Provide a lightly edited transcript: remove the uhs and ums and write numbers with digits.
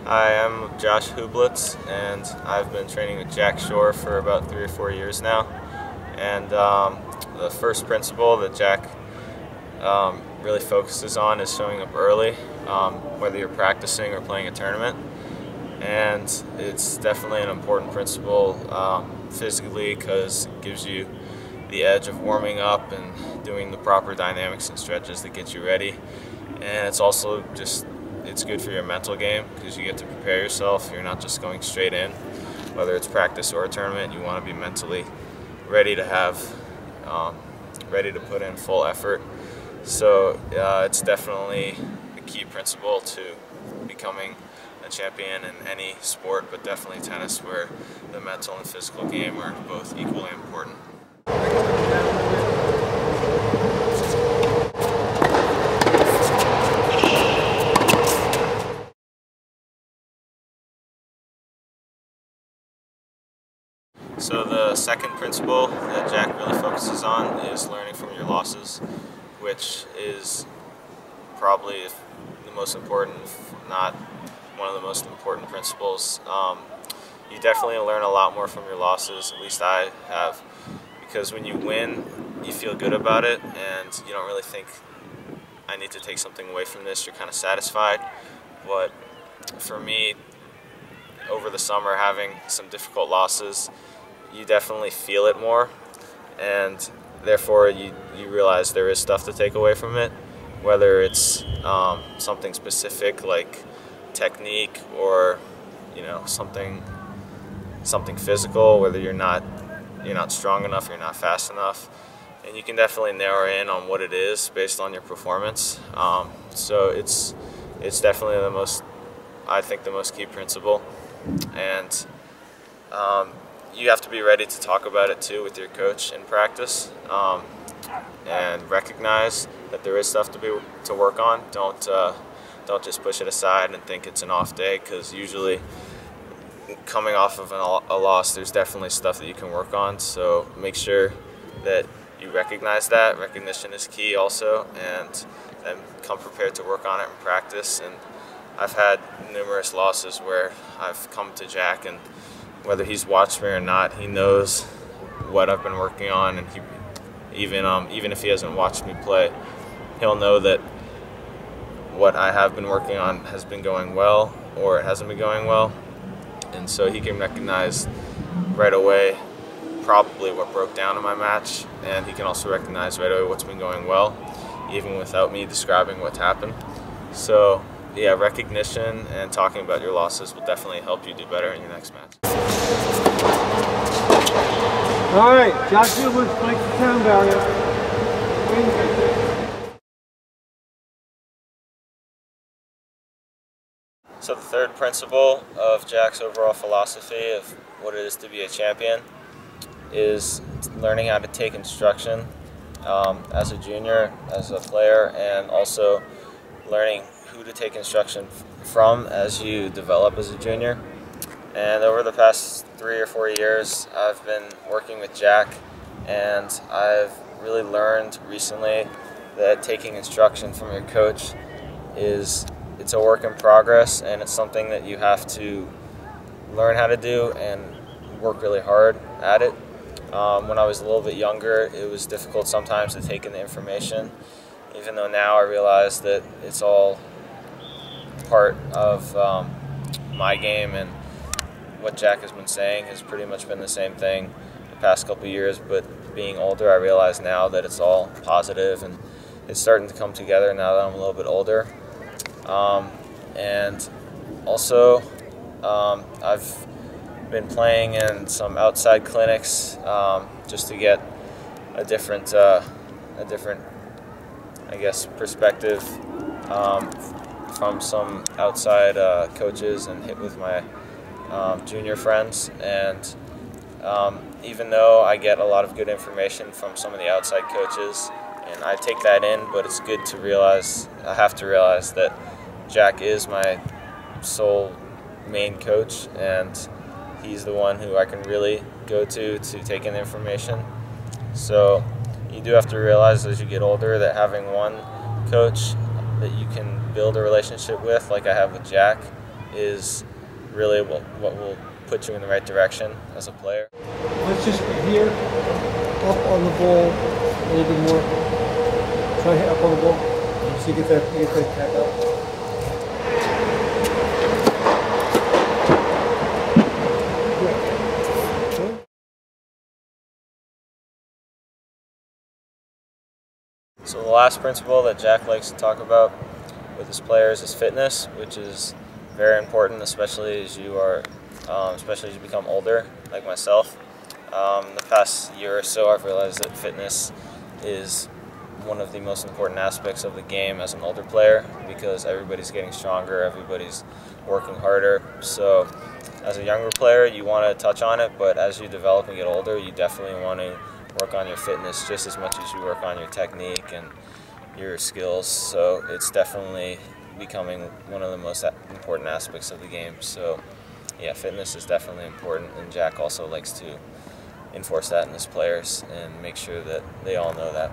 Hi, I'm Josh Hublitz, and I've been training with Jack Schore for about 3 or 4 years now. And the first principle that Jack really focuses on is showing up early, whether you're practicing or playing a tournament. And it's definitely an important principle physically, because it gives you the edge of warming up and doing the proper dynamics and stretches that get you ready. And it's also it's good for your mental game, because you get to prepare yourself. You're not just going straight in. Whether it's practice or a tournament, you want to be mentally ready to put in full effort. So it's definitely a key principle to becoming a champion in any sport, but definitely tennis, where the mental and physical game are both equally important. So the second principle that Jack really focuses on is learning from your losses, which is probably the most important, if not one of the most important principles. You definitely learn a lot more from your losses, at least I have, because when you win, you feel good about it, and you don't really think, I need to take something away from this. You're kind of satisfied. But for me, over the summer, having some difficult losses, you definitely feel it more, and therefore you realize there is stuff to take away from it, whether it's something specific like technique, or something physical, whether you're not strong enough, you're not fast enough, and you can definitely narrow in on what it is based on your performance. So it's definitely I think the most key principle, and you have to be ready to talk about it too with your coach in practice, and recognize that there is stuff to work on. Don't just push it aside and think it's an off day, because usually coming off of a loss, there's definitely stuff that you can work on. So make sure that you recognize that. Recognition is key also, and then come prepared to work on it in practice. And I've had numerous losses where I've come to Jack, and whether he's watched me or not, he knows what I've been working on, and even if he hasn't watched me play, he'll know that what I have been working on has been going well, or it hasn't been going well, and so he can recognize right away probably what broke down in my match, and he can also recognize right away what's been going well, even without me describing what's happened. So yeah, recognition and talking about your losses will definitely help you do better in your next match. All right, Josh Hublitz breaks the sound barrier. So the third principle of Jack's overall philosophy of what it is to be a champion is learning how to take instruction as a junior, as a player, and also learning who to take instruction from as you develop as a junior. And over the past 3 or 4 years, I've been working with Jack, and I've really learned recently that taking instruction from your coach it's a work in progress, and it's something that you have to learn how to do and work really hard at it. When I was a little bit younger, it was difficult sometimes to take in the information, even though now I realize that it's all part of my game, and what Jack has been saying has pretty much been the same thing the past couple of years. But being older, I realize now that it's all positive, and it's starting to come together now that I'm a little bit older. And also, I've been playing in some outside clinics just to get a different, I guess, perspective from some outside coaches, and hit with my junior friends. And even though I get a lot of good information from some of the outside coaches, and I take that in, but it's good to realize, I have to realize that Jack is my sole main coach, and he's the one who I can really go to take in the information. So you do have to realize as you get older that having one coach that you can build a relationship with, like I have with Jack, is really what will put you in the right direction as a player. Let's just here, up on the ball a little bit more. Try to hit up on the ball so you get that tap out. So the last principle that Jack likes to talk about with his players is fitness, which is very important, especially as you become older, like myself. The past year or so, I've realized that fitness is one of the most important aspects of the game as an older player, because everybody's getting stronger, everybody's working harder. So as a younger player, you want to touch on it, but as you develop and get older, you definitely want to work on your fitness just as much as you work on your technique and your skills. So it's definitely becoming one of the most important aspects of the game. So yeah, fitness is definitely important, and Jack also likes to enforce that in his players and make sure that they all know that.